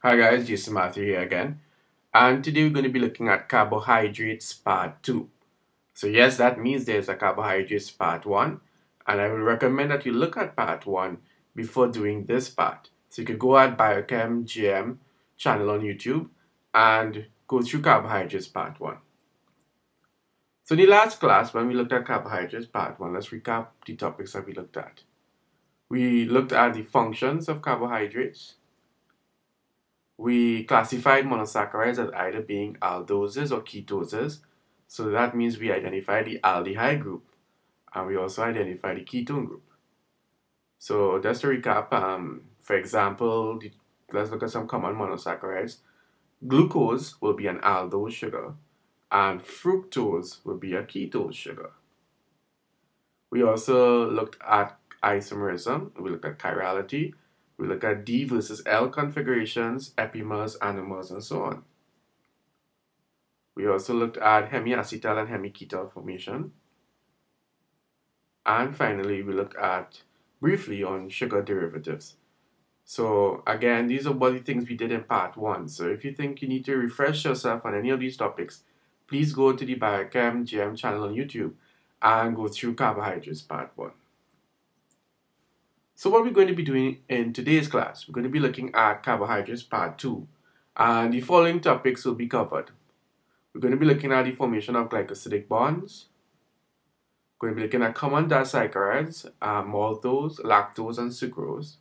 Hi guys, Jason Matthew here again, and today we're going to be looking at carbohydrates part 2. So yes, that means there's a carbohydrates part 1, and I would recommend that you look at part 1 before doing this part. So you could go at Biochem GM channel on YouTube and go through carbohydrates part 1. So in the last class, when we looked at carbohydrates part 1, let's recap the topics that we looked at. We looked at the functions of carbohydrates. We classified monosaccharides as either being aldoses or ketoses. So that means we identified the aldehyde group, and we also identified the ketone group. So just to recap, for example, let's look at some common monosaccharides. Glucose will be an aldose sugar, and fructose will be a ketose sugar. We also looked at isomerism. We looked at chirality. We look at D versus L configurations, epimers, anomers, and so on. We also looked at hemiacetal and hemiketal formation. And finally, we looked at briefly on sugar derivatives. So again, these are all the things we did in part 1. So if you think you need to refresh yourself on any of these topics, please go to the Biochem GM channel on YouTube and go through carbohydrates part 1. So what we're going to be doing in today's class, we're going to be looking at carbohydrates part 2, and the following topics will be covered. We're going to be looking at the formation of glycosidic bonds. We're going to be looking at common disaccharides, maltose, lactose, and sucrose.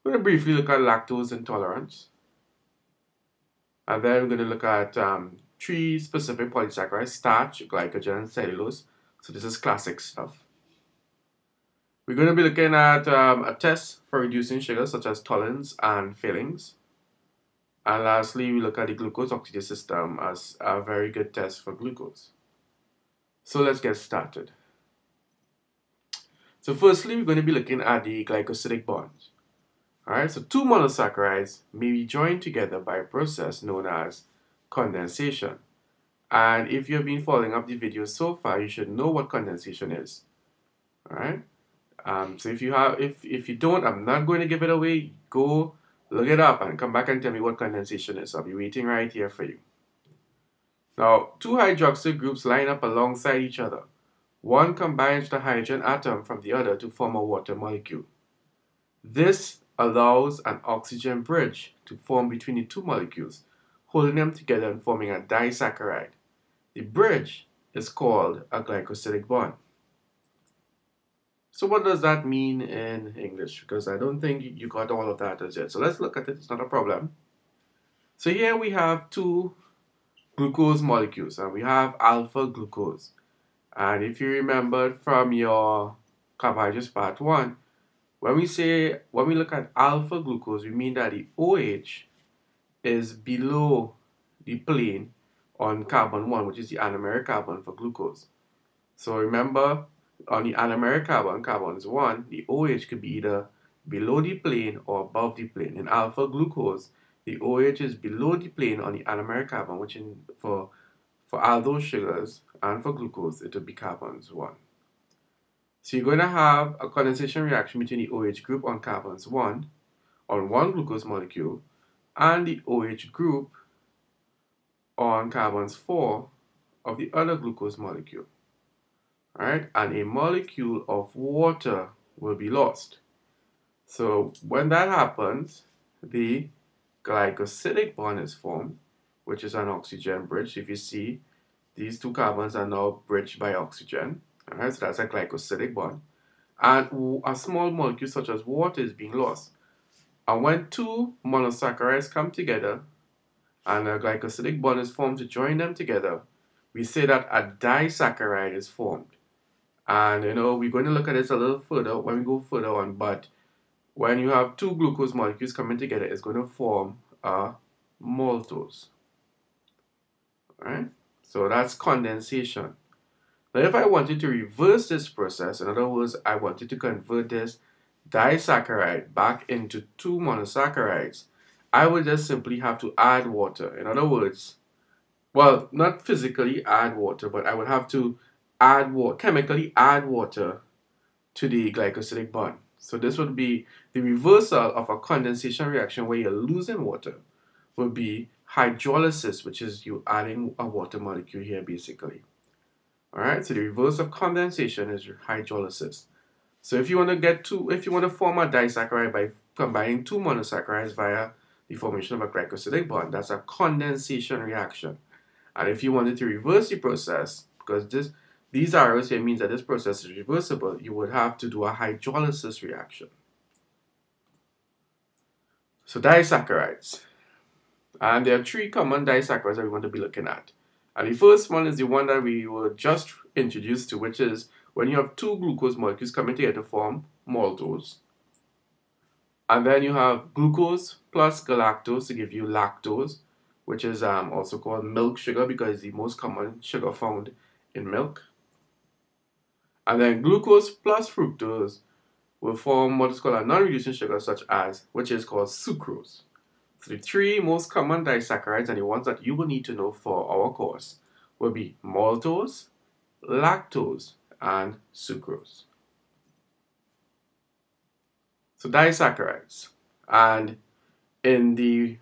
We're going to briefly look at lactose intolerance. And then we're going to look at 3 specific polysaccharides: starch, glycogen, and cellulose. So this is classic stuff. We're going to be looking at a test for reducing sugars such as tolerance and fillings. And lastly, we look at the glucose oxidase system as a very good test for glucose. So let's get started. So firstly, we're going to be looking at the glycosidic bonds. Alright, so 2 monosaccharides may be joined together by a process known as condensation. And if you've been following up the video so far, you should know what condensation is. Alright? So if you don't, I'm not going to give it away. Go look it up and come back and tell me what condensation is. I'll be waiting right here for you. Now, 2 hydroxyl groups line up alongside each other. One combines the hydrogen atom from the other to form a water molecule. This allows an oxygen bridge to form between the 2 molecules, holding them together and forming a disaccharide. The bridge is called a glycosidic bond. So what does that mean in English? Because I don't think you got all of that as yet. So let's look at it. It's not a problem. So here we have 2 glucose molecules, and we have alpha glucose. And if you remembered from your carbohydrates part 1, when we look at alpha glucose, we mean that the OH is below the plane on carbon 1, which is the anomeric carbon for glucose. So remember, on the anomeric carbon, carbon 1, the OH could be either below the plane or above the plane. In alpha glucose, the OH is below the plane on the anomeric carbon, which for aldose sugars and for glucose, it would be carbon 1. So you're going to have a condensation reaction between the OH group on carbon 1 on one glucose molecule and the OH group on carbon 4 of the other glucose molecule. Alright, and a molecule of water will be lost. So when that happens, the glycosidic bond is formed, which is an oxygen bridge. If you see, these 2 carbons are now bridged by oxygen. Alright, so that's a glycosidic bond. And a small molecule such as water is being lost. And when 2 monosaccharides come together and a glycosidic bond is formed to join them together, we say that a disaccharide is formed. And we're going to look at this a little further when we go further on, but when you have 2 glucose molecules coming together, it's going to form a maltose. Alright, so that's condensation. Now if I wanted to reverse this process, in other words, I wanted to convert this disaccharide back into 2 monosaccharides, I would just simply have to add water. In other words, well, not physically add water, but I would have to chemically add water to the glycosidic bond. So this would be the reversal of a condensation reaction where you're losing water, would be hydrolysis, which is you adding a water molecule here basically. Alright, so the reverse of condensation is hydrolysis. So if you want to form a disaccharide by combining two monosaccharides via the formation of a glycosidic bond, that's a condensation reaction. And if you wanted to reverse the process, because these arrows here means that this process is reversible, you would have to do a hydrolysis reaction. So disaccharides. And there are three common disaccharides that we want to be looking at. And the first one is the one that we were just introduced to, which is when you have two glucose molecules coming together to form maltose. And then you have glucose plus galactose to give you lactose, which is also called milk sugar because it's the most common sugar found in milk. And then glucose plus fructose will form what is called a non-reducing sugar, which is called sucrose. So the three most common disaccharides and the ones that you will need to know for our course will be maltose, lactose, and sucrose. So disaccharides. And in the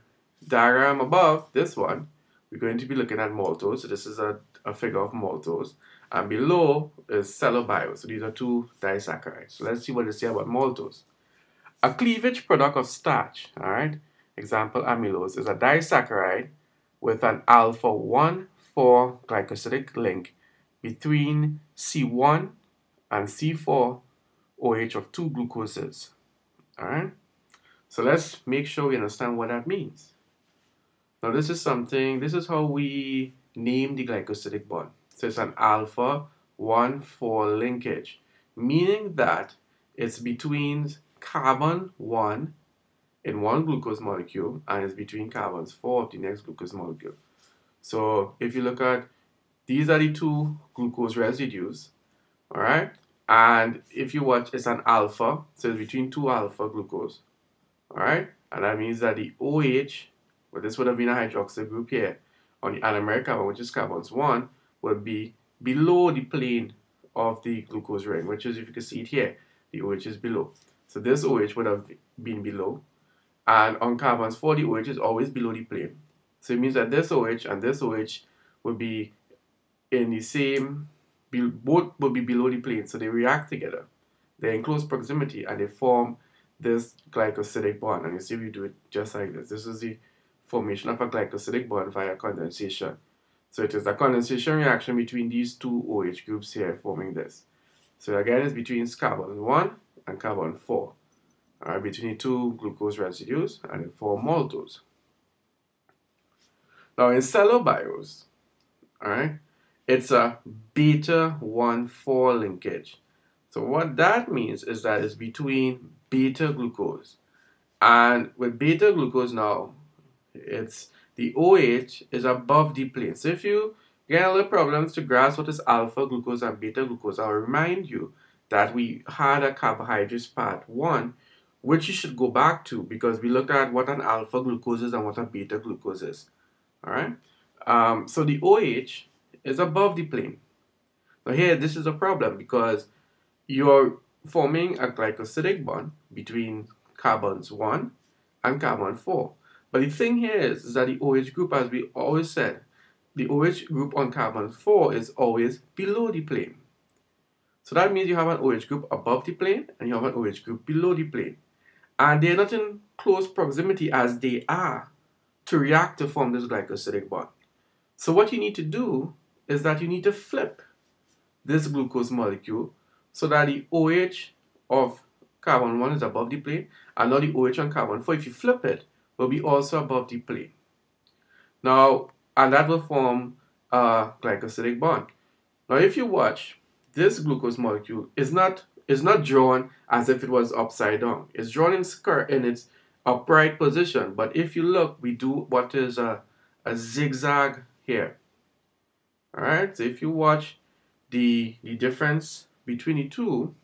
diagram above this one, we're going to be looking at maltose. So this is a figure of maltose. And below is cellulose. So these are two disaccharides. So let's see what they say about maltose. A cleavage product of starch, all right? Example, amylose is a disaccharide with an alpha 1,4 glycosidic link between C1 and C4 OH of two glucoses. All right? So let's make sure we understand what that means. Now this is how we name the glycosidic bond. So it's an alpha 1,4 linkage, meaning that it's between carbon 1 in one glucose molecule and it's between carbons 4 of the next glucose molecule. So if you look at, these are the two glucose residues, all right? And if you watch, it's an alpha, so it's between two alpha glucose, all right? And that means that the OH, well, this would have been a hydroxyl group here, on the anomeric carbon, which is carbons 1, would be below the plane of the glucose ring, which is, if you can see it here, the OH is below. So this OH would have been below. And on carbons 4, the OH is always below the plane. So it means that this OH and this OH would be in the same, both will be below the plane. So they react together. They're in close proximity and they form this glycosidic bond. And you see we do it just like this. This is the formation of a glycosidic bond via condensation. So it is a condensation reaction between these two OH groups here forming this. So again, it's between carbon 1 and carbon 4. Between the two glucose residues, and it form maltose. Now in cellulose, all right, it's a beta 1,4 linkage. So what that means is that it's between beta glucose. And with beta glucose now, it's the OH is above the plane. So if you get a little problems to grasp what is alpha glucose and beta glucose, I'll remind you that we had a carbohydrates part 1, which you should go back to because we looked at what an alpha glucose is and what a beta glucose is. All right. So the OH is above the plane. Now here, this is a problem because you're forming a glycosidic bond between carbons 1 and carbon 4. But the thing here is that the OH group, as we always said, the OH group on carbon 4 is always below the plane. So that means you have an OH group above the plane and you have an OH group below the plane. And they're not in close proximity as they are to react to form this glycosidic bond. So what you need to do is that you need to flip this glucose molecule so that the OH of carbon 1 is above the plane and now the OH on carbon 4, if you flip it, will be also above the plane. Now, and that will form a glycosidic bond. Now if you watch, this glucose molecule is not drawn as if it was upside down. It's drawn in its upright position. But if you look, we do what is a zigzag here. All right. So if you watch the difference between the two,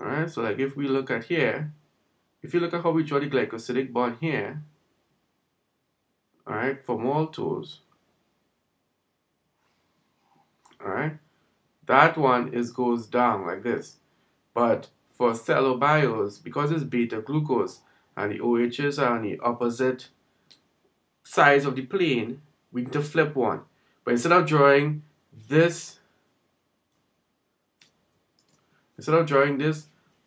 all right. So like if we look at here, if you look at how we draw the glycosidic bond here, all right, for maltose, all right, that one goes down like this. But for cellobios, because it's beta glucose and the OHs are on the opposite sides of the plane, we need to flip one. But this, instead of drawing this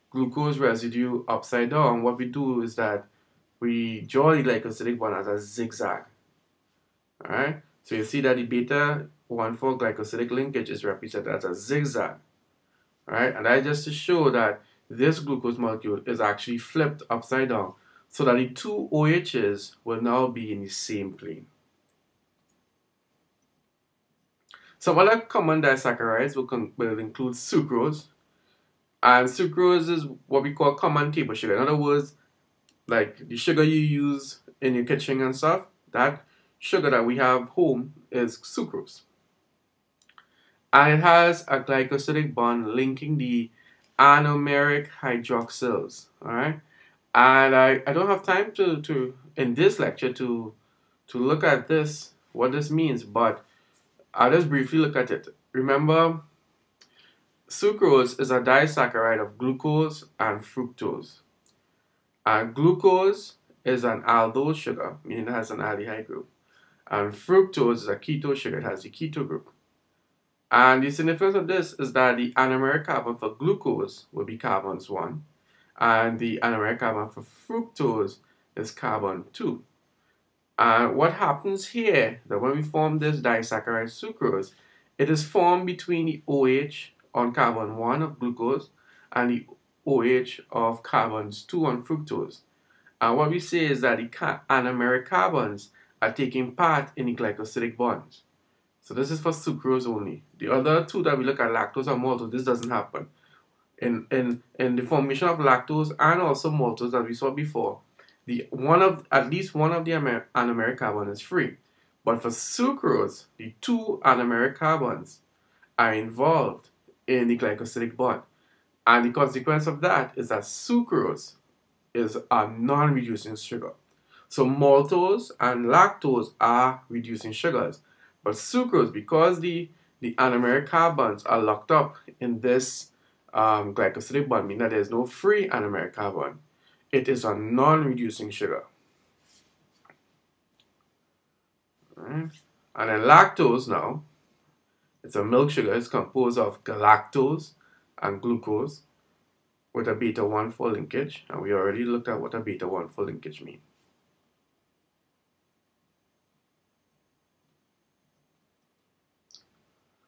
glucose residue upside down, what we do is that we draw the glycosidic bond as a zigzag. Alright? So you see that the beta 1,4 glycosidic linkage is represented as a zigzag. Alright? And that just to show that this glucose molecule is actually flipped upside down so that the two OHs will now be in the same plane. Some other common disaccharides will include sucrose. And sucrose is what we call common table sugar. In other words, like the sugar you use in your kitchen and stuff, that sugar that we have home is sucrose. And it has a glycosidic bond linking the anomeric hydroxyls. Alright? And I don't have time to in this lecture to look at this, what this means, but I'll just briefly look at it. Remember, sucrose is a disaccharide of glucose and fructose. And glucose is an aldose sugar, meaning it has an aldehyde group. And fructose is a ketose sugar, it has the keto group. And the significance of this is that the anomeric carbon for glucose will be carbons 1, and the anomeric carbon for fructose is carbon 2. And what happens here, that when we form this disaccharide sucrose, it is formed between the OH on carbon 1 of glucose and the OH of carbons 2 on fructose. And what we say is that the anomeric carbons are taking part in the glycosidic bonds. So this is for sucrose only. The other two that we look at, lactose and maltose, this doesn't happen. In the formation of lactose and also maltose that we saw before, at least one of the anomeric carbon is free. But for sucrose, the two anomeric carbons are involved in the glycosidic bond. And the consequence of that is that sucrose is a non-reducing sugar. So maltose and lactose are reducing sugars. But sucrose, because the anomeric carbons are locked up in this glycosidic bond, meaning that there's no free anomeric carbon, it is a non-reducing sugar. Right. And then lactose now, it's a milk sugar. It's composed of galactose and glucose with a beta 1,4 linkage. And we already looked at what a beta 1,4 linkage means.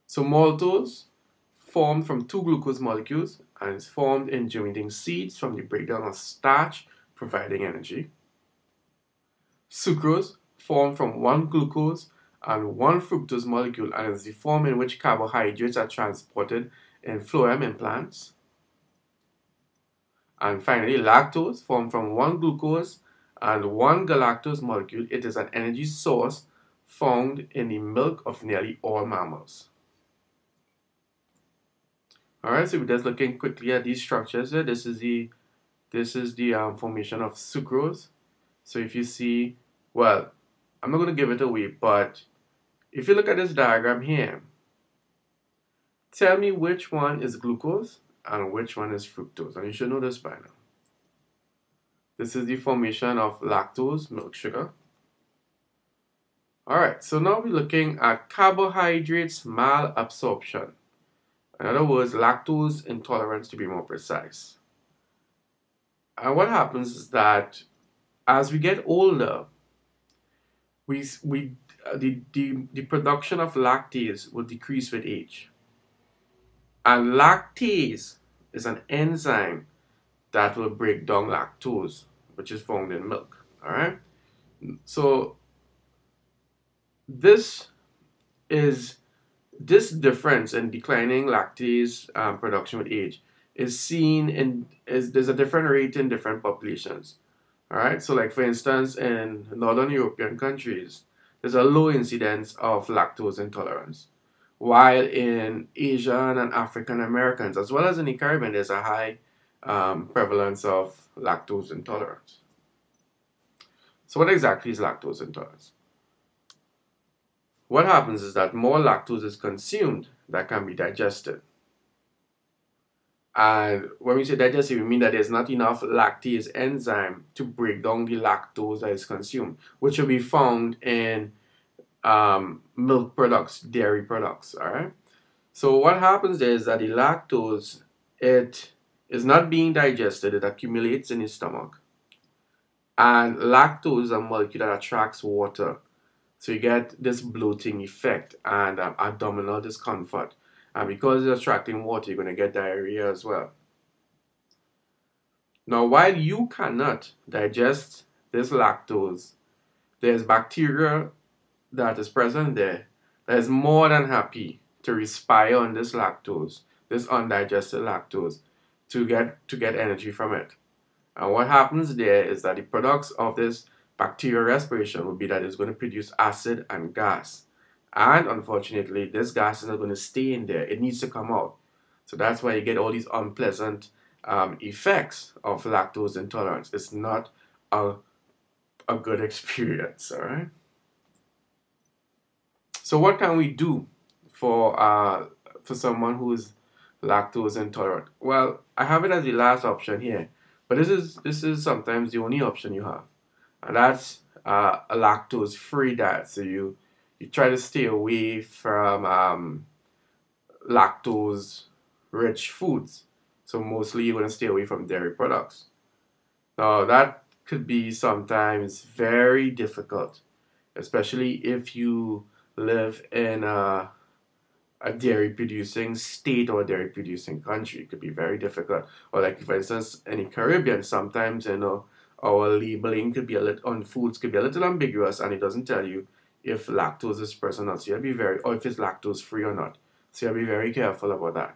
So maltose formed from two glucose molecules and is formed in germinating seeds from the breakdown of starch, providing energy. Sucrose formed from one glucose and one fructose molecule and is the form in which carbohydrates are transported in phloem in plants. And finally, lactose formed from one glucose and one galactose molecule. It is an energy source found in the milk of nearly all mammals. Alright, so we're just looking quickly at these structures here. This is the formation of sucrose. So if you see, well, I'm not going to give it away, but if you look at this diagram here, tell me which one is glucose and which one is fructose. And you should know this by now. This is the formation of lactose, milk sugar. Alright, so now we're looking at carbohydrates malabsorption. In other words, lactose intolerance to be more precise. And what happens is that as we get older, the production of lactase will decrease with age. And lactase is an enzyme that will break down lactose, which is found in milk. Alright? So this difference in declining lactase production with age is seen there's a different rate in different populations. Alright, so like for instance in Northern European countries, there's a low incidence of lactose intolerance, while in Asian and African Americans, as well as in the Caribbean, there's a high prevalence of lactose intolerance. So what exactly is lactose intolerance? What happens is that more lactose is consumed that can be digested. And when we say digestive, we mean that there's not enough lactase enzyme to break down the lactose that is consumed, which will be found in milk products, dairy products. All right. So what happens there is that the lactose, it is not being digested, it accumulates in the stomach. And lactose is a molecule that attracts water. So you get this bloating effect and abdominal discomfort. And because it's attracting water, you're going to get diarrhea as well. Now, while you cannot digest this lactose, there's bacteria that is present there that is more than happy to respire on this lactose, this undigested lactose, to get energy from it. And what happens there is that the products of this bacterial respiration will be that it's going to produce acid and gas. And unfortunately, this gas is not going to stay in there. It needs to come out. So that's why you get all these unpleasant effects of lactose intolerance. It's not a good experience, all right? So what can we do for someone who is lactose intolerant? Well, I have it as the last option here, but this is sometimes the only option you have, and that's a lactose-free diet. So you try to stay away from lactose-rich foods. So mostly you're going to stay away from dairy products. Now that could be sometimes very difficult, especially if you live in a dairy producing state or a dairy producing country. It could be very difficult. Or like for instance in the Caribbean, sometimes our labeling could be on foods could be a little ambiguous, and it doesn't tell you if lactose is present or not. So you have to or if it's lactose free or not. So you have to be very careful about that.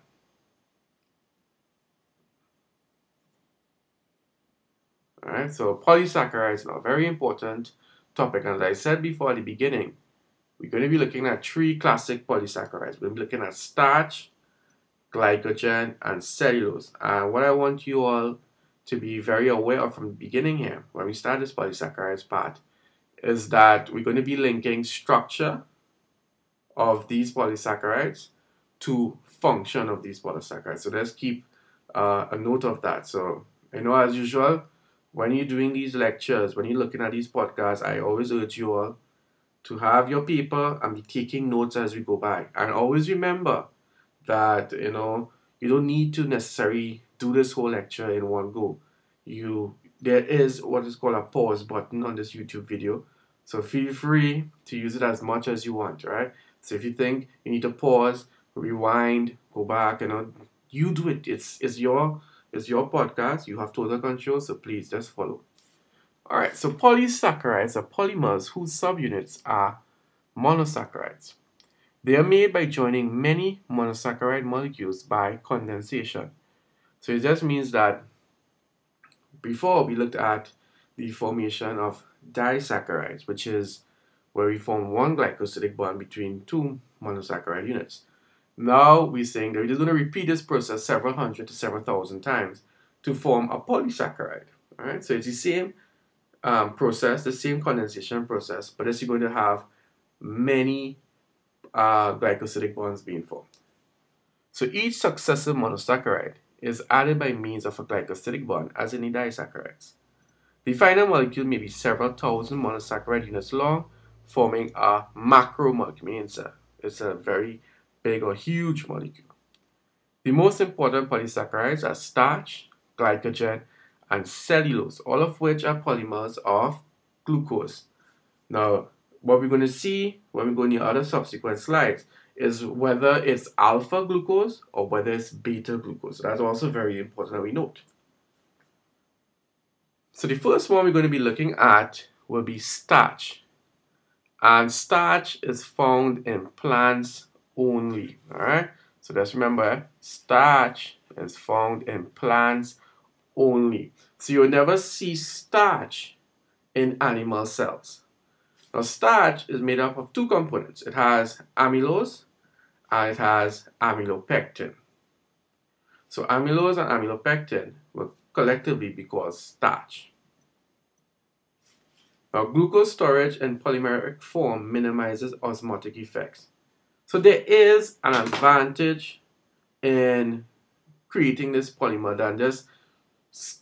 Alright, so polysaccharides now, very important topic. And as I said before at the beginning, we're going to be looking at three classic polysaccharides. We're going to be looking at starch, glycogen, and cellulose. And what I want you all to be very aware of from the beginning here, when we start this polysaccharides part, is that we're going to be linking structure of these polysaccharides to function of these polysaccharides. So let's keep a note of that. So, as usual, when you're doing these lectures, when you're looking at these podcasts, I always urge you all to have your paper and be taking notes as we go by. And always remember that, you don't need to necessarily do this whole lecture in one go. There is what is called a pause button on this YouTube video. So feel free to use it as much as you want, right? So if you think you need to pause, rewind, go back, you do it. It's your podcast. You have total control, so please just follow. Alright, so polysaccharides are polymers whose subunits are monosaccharides. They are made by joining many monosaccharide molecules by condensation. So it just means that before we looked at the formation of disaccharides, which is where we form one glycosidic bond between two monosaccharide units. Now we're saying that we're just going to repeat this process several hundred to several thousand times to form a polysaccharide. Alright, so it's the same process, the same condensation process, but it's going to have many glycosidic bonds being formed. So each successive monosaccharide is added by means of a glycosidic bond, as in the disaccharides. The final molecule may be several thousand monosaccharide units long, forming a macromolecule, meaning it's a very big or huge molecule. The most important polysaccharides are starch, glycogen, and cellulose, all of which are polymers of glucose. Now, what we're going to see when we go in the other subsequent slides is whether it's alpha glucose or whether it's beta glucose. So that's also very important that we note. So the first one we're going to be looking at will be starch. And starch is found in plants only. Alright? So just remember, starch is found in plants only. So you'll never see starch in animal cells. Now, starch is made up of two components. It has amylose and it has amylopectin. So amylose and amylopectin will collectively be called starch. Now, glucose storage in polymeric form minimizes osmotic effects. So there is an advantage in creating this polymer than just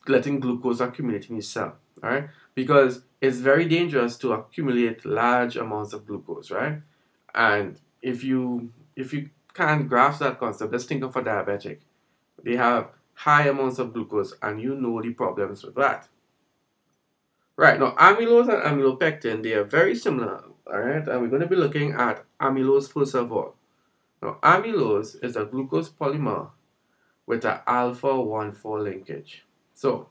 letting glucose accumulate in your cell, right? Because it's very dangerous to accumulate large amounts of glucose, right? And if you can't grasp that concept, let's think of a diabetic. They have high amounts of glucose, and you know the problems with that. Right, now amylose and amylopectin, they are very similar, all right? And we're going to be looking at amylose first of all. Now, amylose is a glucose polymer with an alpha 1,4 linkage. So,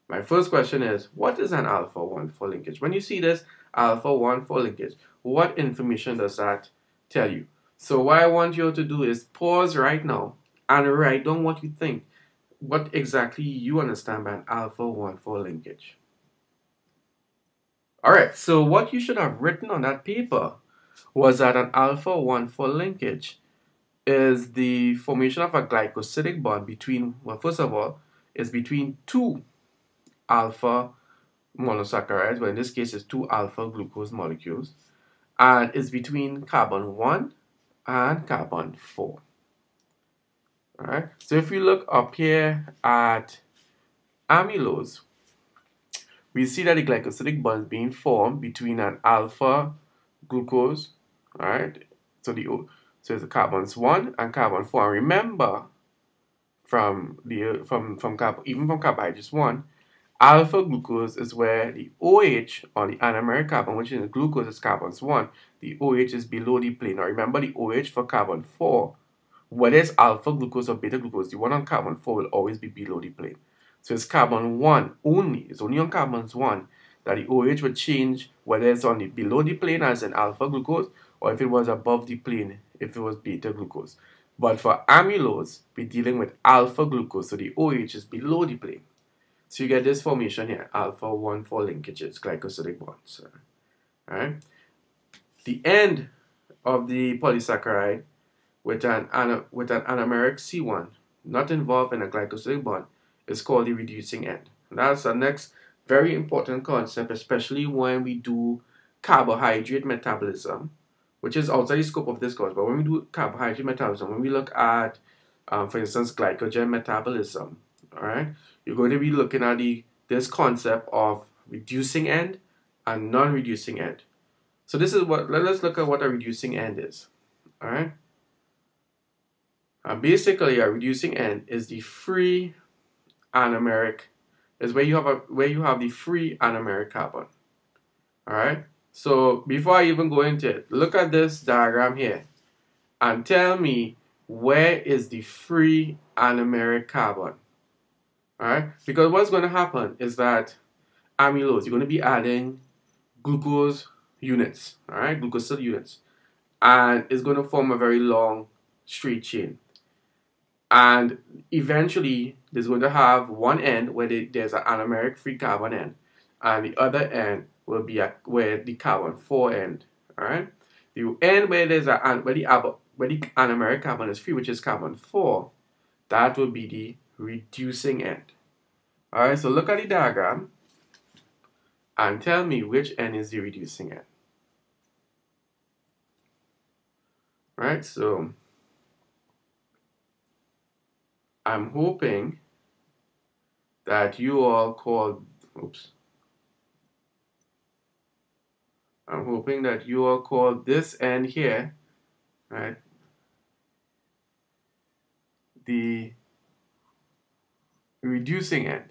my first question is, what is an alpha 1,4 linkage? When you see this alpha 1,4 linkage, what information does that tell you? So, what I want you to do is pause right now and write down what you think, what exactly you understand by an alpha 1,4 linkage. Alright, so what you should have written on that paper was that an alpha 1,4 linkage is the formation of a glycosidic bond between, well, first of all, is between two alpha monosaccharides, well, in this case, it's two alpha glucose molecules, and it's between carbon 1 and carbon 4. Alright, so if we look up here at amylose, we see that the glycosidic bond is being formed between an alpha glucose, right? So it's the carbons 1 and carbon 4. And remember, even from carbohydrates 1, alpha glucose is where the OH on the anomeric carbon, which is the glucose, is carbons 1. The OH is below the plane. Now remember, the OH for carbon 4, whether it's alpha glucose or beta glucose, the one on carbon 4 will always be below the plane. So it's carbon 1 only. It's only on carbons 1 that the OH would change, whether it's on the below the plane as in alpha glucose, or if it was above the plane, if it was beta glucose. But for amylose, we're dealing with alpha glucose, so the OH is below the plane. So you get this formation here, alpha 1,4 linkages, glycosidic bonds. Alright? The end of the polysaccharide with an anomeric C1, not involved in a glycosidic bond, is called the reducing end. And that's the next very important concept, especially when we do carbohydrate metabolism, which is outside the scope of this course. But when we do carbohydrate metabolism, when we look at, for instance, glycogen metabolism, all right, you're going to be looking at this concept of reducing end and non-reducing end. So this is let's look at what a reducing end is. All right. Basically, a reducing end is the free anomeric, is where you have the free anomeric carbon. All right. So before I even go into it, look at this diagram here and tell me where is the free anomeric carbon. All right. Because what's going to happen is that amylose, you're going to be adding glucose units. All right, glucoside units, and it's going to form a very long straight chain. And eventually, there's going to have one end where there's an anomeric free carbon end, and the other end will be where the carbon 4 end. All right, the end where the anomeric carbon is free, which is carbon 4, that will be the reducing end. All right, so look at the diagram and tell me which end is the reducing end. All right, so I'm hoping that you all call this end here, right, the reducing end.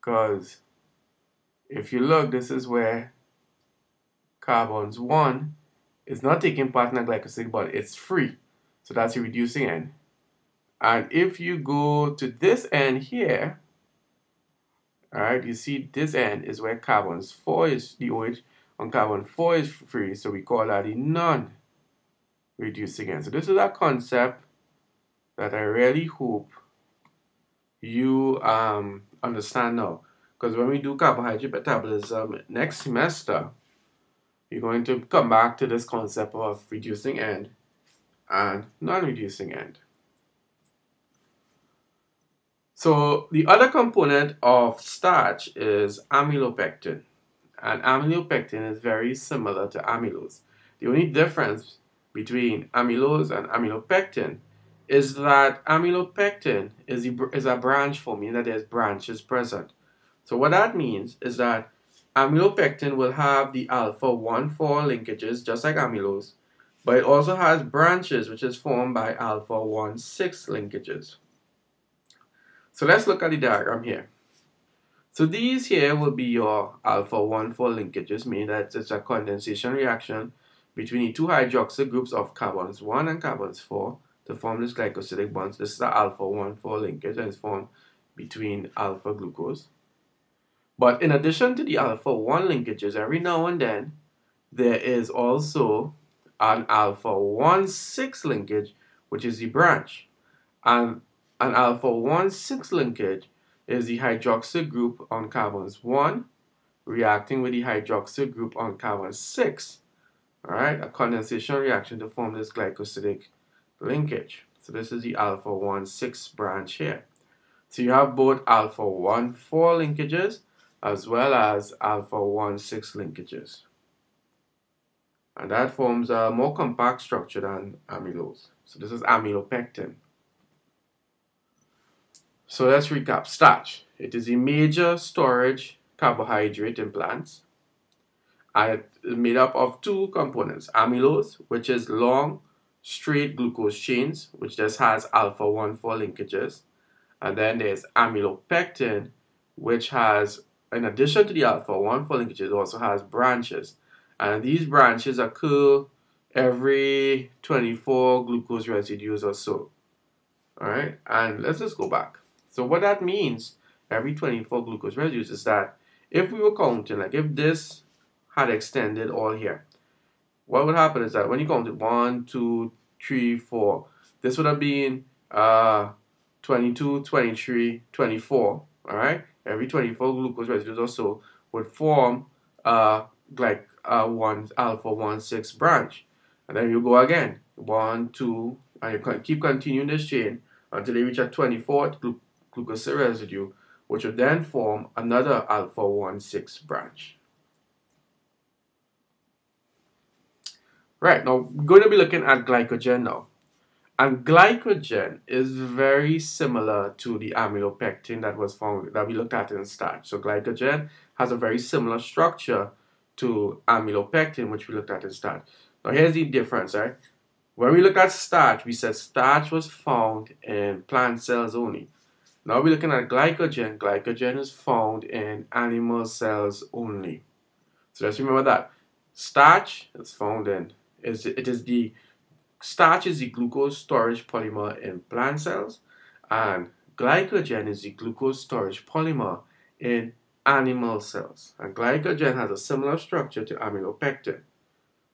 Because if you look, this is where carbons 1 is not taking part in a glycosidic bond, it's free. So that's the reducing end. And if you go to this end here, all right, you see this end is where carbons 4 is, the OH on carbon 4 is free. So we call that the non-reducing end. So this is a concept that I really hope you understand now. Because when we do carbohydrate metabolism next semester, you're going to come back to this concept of reducing end and non-reducing end. So the other component of starch is amylopectin. And amylopectin is very similar to amylose. The only difference between amylose and amylopectin is that amylopectin is a branch form, meaning that there's branches present. So what that means is that amylopectin will have the alpha 1,4 linkages, just like amylose, but it also has branches which is formed by alpha 1,6 linkages. So let's look at the diagram here. So these here will be your alpha 1,4 linkages, meaning that it's a condensation reaction between the two hydroxyl groups of carbons 1 and carbons 4 to form this glycosidic bonds. This is the alpha 1,4 linkage and it's formed between alpha glucose. But in addition to the alpha 1 linkages, every now and then there is also an alpha 1,6 linkage, which is the branch. And an alpha 1,6 linkage is the hydroxyl group on carbons 1 reacting with the hydroxyl group on carbon 6. Alright, a condensation reaction to form this glycosidic linkage. So this is the alpha 1,6 branch here. So you have both alpha 1,4 linkages as well as alpha 1,6 linkages. And that forms a more compact structure than amylose. So this is amylopectin. So let's recap. Starch. It is a major storage carbohydrate in plants. And it is made up of two components. Amylose, which is long, straight glucose chains, which just has alpha 1,4 linkages. And then there's amylopectin, which has, in addition to the alpha 1,4 linkages, also has branches. And these branches occur every 24 glucose residues or so. Alright, and let's just go back. So what that means, every 24 glucose residues, is that if we were counting, like if this had extended all here, what would happen is that when you counted 1, 2, 3, 4, this would have been 22, 23, 24, alright? Every 24 glucose residues or so would form like one alpha 1,6 branch. And then you go again, 1, 2, and you can keep continuing this chain until you reach a 24th glucose residue, which will then form another alpha 1,6 branch. Right, now we're going to be looking at glycogen now. And glycogen is very similar to the amylopectin that we looked at in starch. So glycogen has a very similar structure to amylopectin, which we looked at in starch. Now here's the difference, right? When we look at starch, we said starch was found in plant cells only. Now we're looking at glycogen. Glycogen is found in animal cells only. So let's remember that. Starch is found in, starch is the glucose storage polymer in plant cells, and glycogen is the glucose storage polymer in animal cells. And glycogen has a similar structure to amylopectin.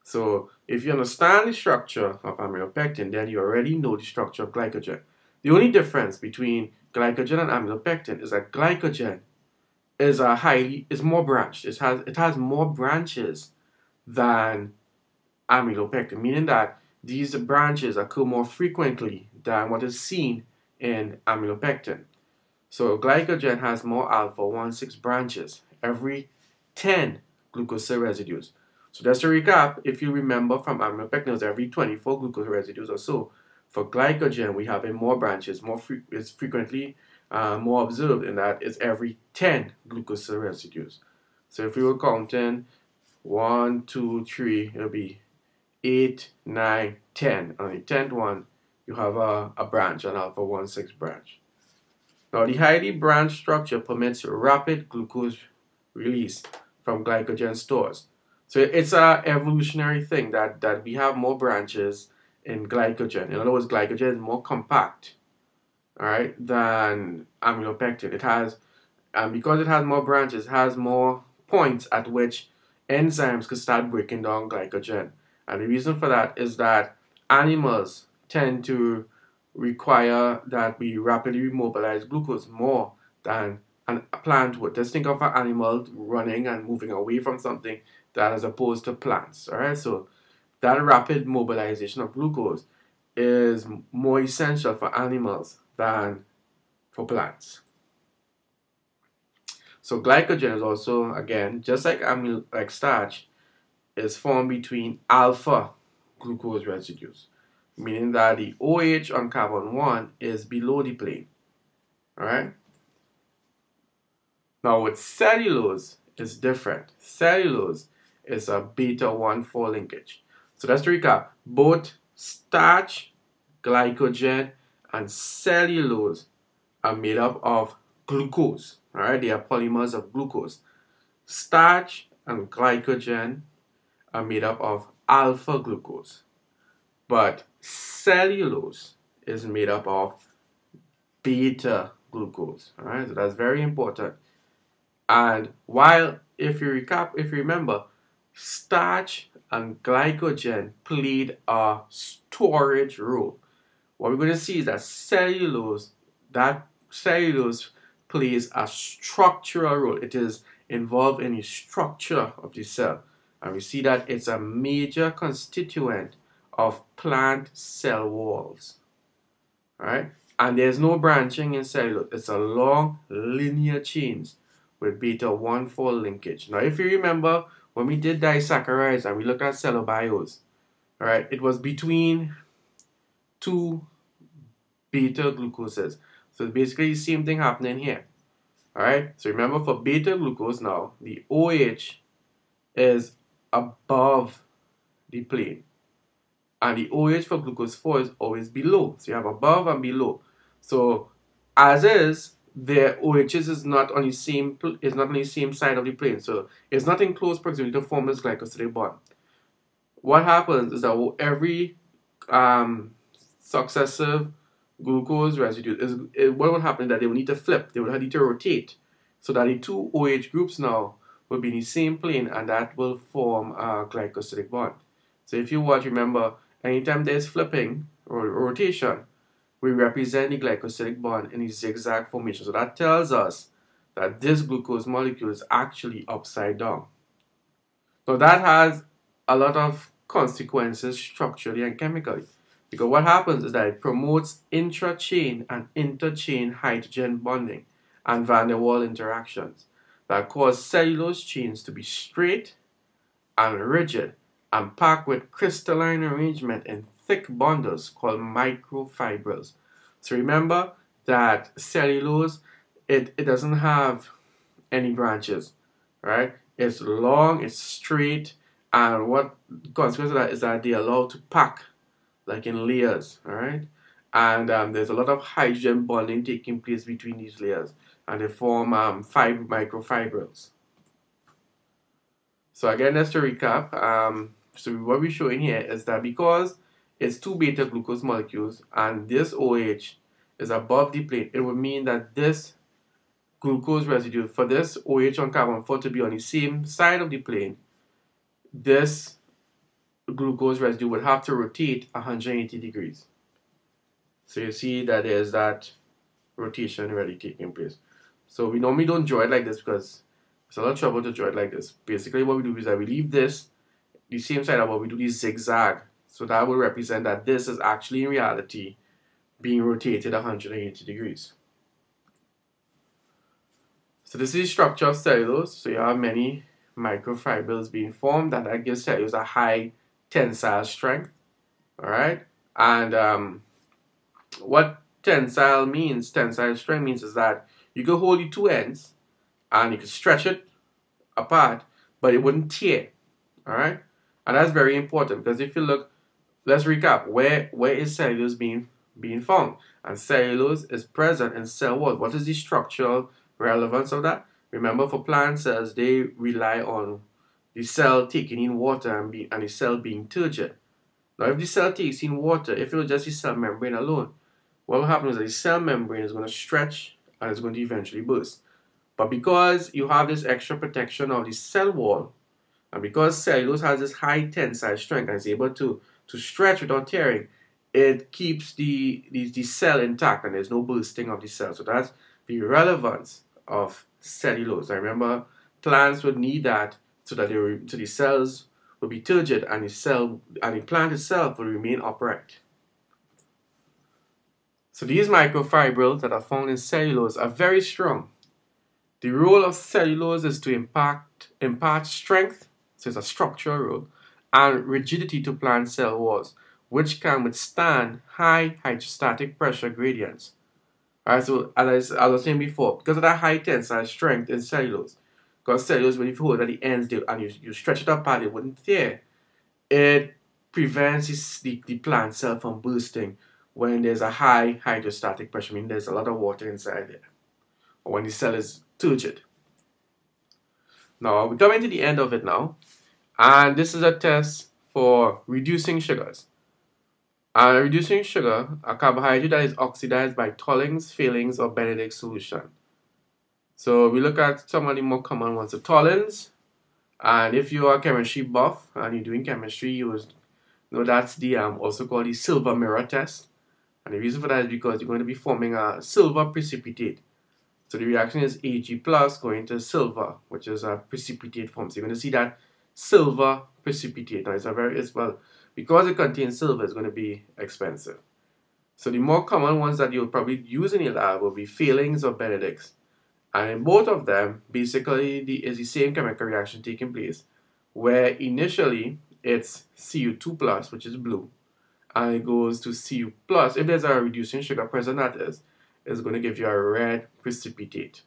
So if you understand the structure of amylopectin, then you already know the structure of glycogen. The only difference between glycogen and amylopectin is that glycogen is more branched. It has more branches than amylopectin, meaning that these branches occur more frequently than what is seen in amylopectin. So glycogen has more alpha 1,6 branches every 10 glucose residues. So just to recap, if you remember from amylopectin, it was every 24 glucose residues or so. For glycogen, we have more branches, it's frequently more observed in that it's every 10 glucose residues. So if we were counting 1, 2, 3, it'll be 8, 9, 10. On the 10th one, you have a branch, an alpha 1,6 branch. Now, the highly branched structure permits rapid glucose release from glycogen stores. So it's an evolutionary thing that we have more branches in glycogen. In other words, glycogen is more compact, all right, than amylopectin. And because it has more branches, it has more points at which enzymes could start breaking down glycogen. And the reason for that is that animals tend to require that we rapidly mobilize glucose more than a plant would. Just think of an animal running and moving away from something that as opposed to plants. All right, so that rapid mobilization of glucose is more essential for animals than for plants. So glycogen is also, again, just like starch, is formed between alpha glucose residues, meaning that the OH on carbon 1 is below the plane. Alright? Now with cellulose, it's different. Cellulose is a beta 1,4 linkage. So let's recap. Both starch, glycogen, and cellulose are made up of glucose. Alright, they are polymers of glucose. Starch and glycogen are made up of alpha glucose. But cellulose is made up of beta glucose. Alright, so that's very important. And while, if you remember, starch and glycogen played a storage role. What we're going to see is that cellulose plays a structural role. It is involved in the structure of the cell. And we see that it's a major constituent of plant cell walls. Right? And there's no branching in cellulose. It's a long linear chain with beta 1,4 linkage. Now, if you remember, when we did disaccharides and we looked at cellobiose, right, it was between two beta glucoses. So it's basically the same thing happening here. Alright, so remember for beta glucose now, the OH is above the plane. And the OH for glucose 4 is always below. So you have above and below. So as is, the OHs is not on the same side of the plane. So it's not in close proximity to form this glycosidic bond. What happens is that every successive glucose residue what will happen is that they will need to flip. They will need to rotate, so that the two OH groups now will be in the same plane, and that will form a glycosidic bond. So if you remember, anytime there's flipping or rotation, we represent the glycosidic bond in a zigzag formation. So that tells us that this glucose molecule is actually upside down. Now that has a lot of consequences structurally and chemically. Because what happens is that it promotes intra-chain and inter-chain hydrogen bonding and van der Waals interactions that cause cellulose chains to be straight and rigid and packed with crystalline arrangement in thick bundles called microfibrils. So remember that cellulose, it doesn't have any branches, right? It's long, it's straight, and what consequence of that is that they are allowed to pack like in layers, alright? And there's a lot of hydrogen bonding taking place between these layers, and they form microfibrils. So again, just to recap, so what we're showing here is that because it's two beta glucose molecules and this OH is above the plane, it would mean that this glucose residue, for this OH on carbon 4 to be on the same side of the plane, this glucose residue would have to rotate 180 degrees. So you see that there's that rotation already taking place. So we normally don't draw it like this because it's a lot of trouble to draw it like this. Basically what we do is that we leave this the same side, but we do this zigzag. So that will represent that this is actually in reality being rotated 180 degrees. So this is the structure of cellulose. So you have many microfibrils being formed, and that gives cellulose a high tensile strength. Alright? And what tensile strength means is that you can hold the two ends and you can stretch it apart, but it wouldn't tear. Alright? And that's very important because if you look, let's recap, where is cellulose being found? And cellulose is present in cell walls. What is the structural relevance of that? Remember, for plant cells, they rely on the cell taking in water and the cell being turgid. Now, if the cell takes in water, if it was just the cell membrane alone, what will happen is that the cell membrane is going to stretch and it's going to eventually burst. But because you have this extra protection of the cell wall, and because cellulose has this high tensile strength and is able to stretch without tearing, it keeps the cell intact and there's no bursting of the cell. So that's the relevance of cellulose. I remember plants would need that so that the cells would be turgid and the plant itself will remain upright. So these microfibrils that are found in cellulose are very strong. The role of cellulose is to impart strength so it's a structural role, and rigidity to plant cell walls, which can withstand high hydrostatic pressure gradients. Alright, so as I was saying before, because of that high tensile strength in cellulose, because cellulose, when you hold at the ends and you stretch it apart, it wouldn't tear. It prevents the plant cell from bursting when there's a high hydrostatic pressure, I mean there's a lot of water inside there, or when the cell is turgid. Now, we're coming to the end of it now, and this is a test for reducing sugars. And reducing sugar, a carbohydrate that is oxidized by Tolling's, Fehling's, or Benedict's solution. So we look at some of the more common ones. So Tolling's, and if you are a chemistry buff and you're doing chemistry, you will know that's the also called the silver mirror test. And the reason for that is because you're going to be forming a silver precipitate. So the reaction is Ag plus going to silver, which is a precipitate form. So you're going to see that silver precipitate. Now because it contains silver, it's going to be expensive. So the more common ones that you'll probably use in your lab will be Fehling's or Benedict's. And in both of them, basically is the same chemical reaction taking place, where initially it's Cu2 plus, which is blue, and it goes to Cu plus. If there's a reducing sugar present, that is, it's going to give you a red precipitate.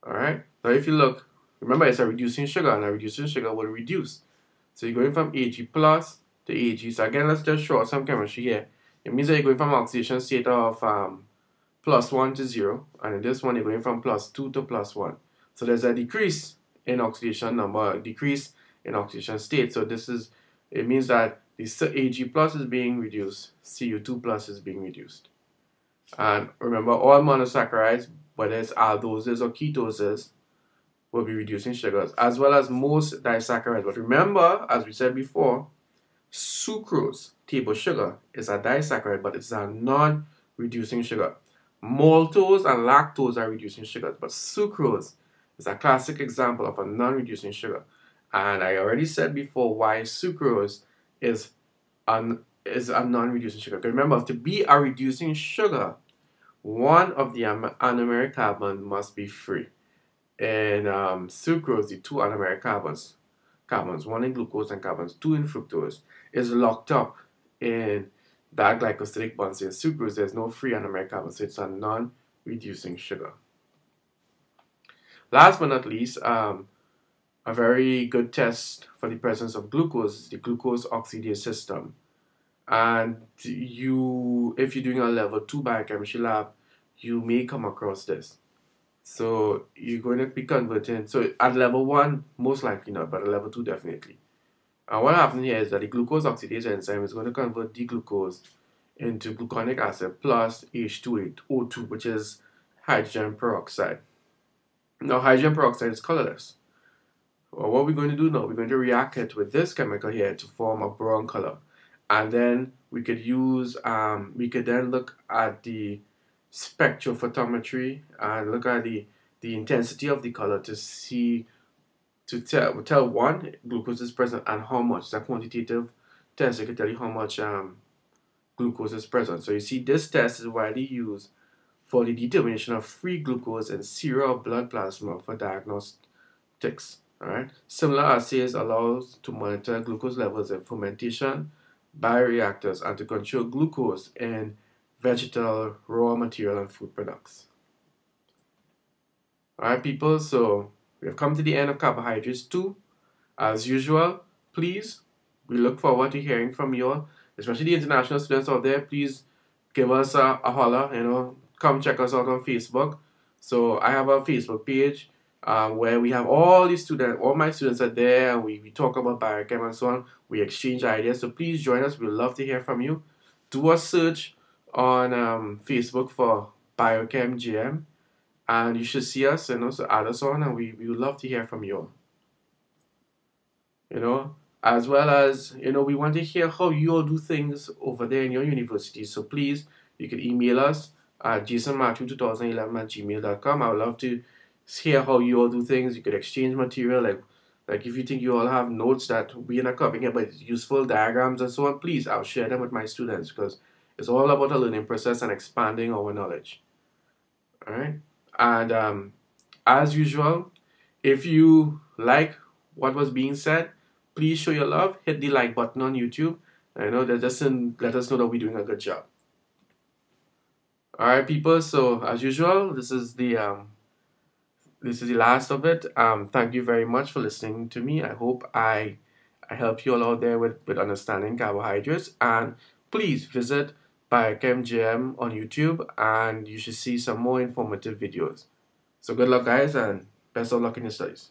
Alright, now if you look, remember it's a reducing sugar, and a reducing sugar will reduce. So you're going from Ag plus to Ag. So again, let's just show some chemistry here. It means that you're going from oxidation state of +1 to 0, and in this one you're going from +2 to +1. So there's a decrease in oxidation number, a decrease in oxidation state. So it means that the Ag plus is being reduced, Cu2 plus is being reduced. And remember, all monosaccharides, whether it's aldoses or ketoses, will be reducing sugars, as well as most disaccharides. But remember, as we said before, sucrose, table sugar, is a disaccharide, but it's a non-reducing sugar. Maltose and lactose are reducing sugars, but sucrose is a classic example of a non-reducing sugar. And I already said before why sucrose is a non-reducing sugar. Because remember, to be a reducing sugar, one of the anomeric carbon must be free. In sucrose, the two anomeric carbons, one in glucose and carbons 2 in fructose, is locked up in that glycosidic bond. So in sucrose, there's no free anomeric carbon, so it's a non-reducing sugar. Last but not least, a very good test for the presence of glucose is the glucose oxidase system. And if you're doing a level 2 biochemistry lab, you may come across this. So you're going to be converting, so at level 1, most likely not, but at level 2, definitely. And what happens here is that the glucose oxidase enzyme is going to convert D-glucose into gluconic acid plus H2O2, which is hydrogen peroxide. Now, hydrogen peroxide is colorless. Well, what we're going to do now, we're going to react it with this chemical here to form a brown color. And then we could then look at the spectrophotometry and look at the intensity of the color to tell one, glucose is present and how much. It's a quantitative test. It can tell you how much glucose is present. So you see, this test is widely used for the determination of free glucose in serum or blood plasma for diagnostics. Alright. Similar assays allows to monitor glucose levels in fermentation, bioreactors, and to control glucose in vegetal, raw material, and food products. Alright, people, so we have come to the end of Carbohydrates 2. As usual, please, we look forward to hearing from you all, especially the international students out there. Please give us a holler, come check us out on Facebook. So I have a Facebook page where we have all my students are there, and we talk about biochem and so on. We exchange ideas, so please join us. We'd love to hear from you. Do a search on Facebook for Biochem GM, and you should see us, so add us on, and we would love to hear from you all. As well as, we want to hear how you all do things over there in your university. So please, you can email us at jasonmatthew2011@gmail.com. I would love to hear how you all do things. You could exchange material, like if you think you all have notes that we are not covering here, but useful diagrams and so on, please, I'll share them with my students, because it's all about a learning process and expanding our knowledge. Alright? And as usual, if you like what was being said, please show your love. Hit the like button on YouTube. I know that just let us know that we're doing a good job. All right, people. So as usual, this is the last of it. Thank you very much for listening to me. I hope I help you all out there with understanding carbohydrates. And please visit Biochem GM on YouTube, and you should see some more informative videos. So good luck, guys, and best of luck in your studies.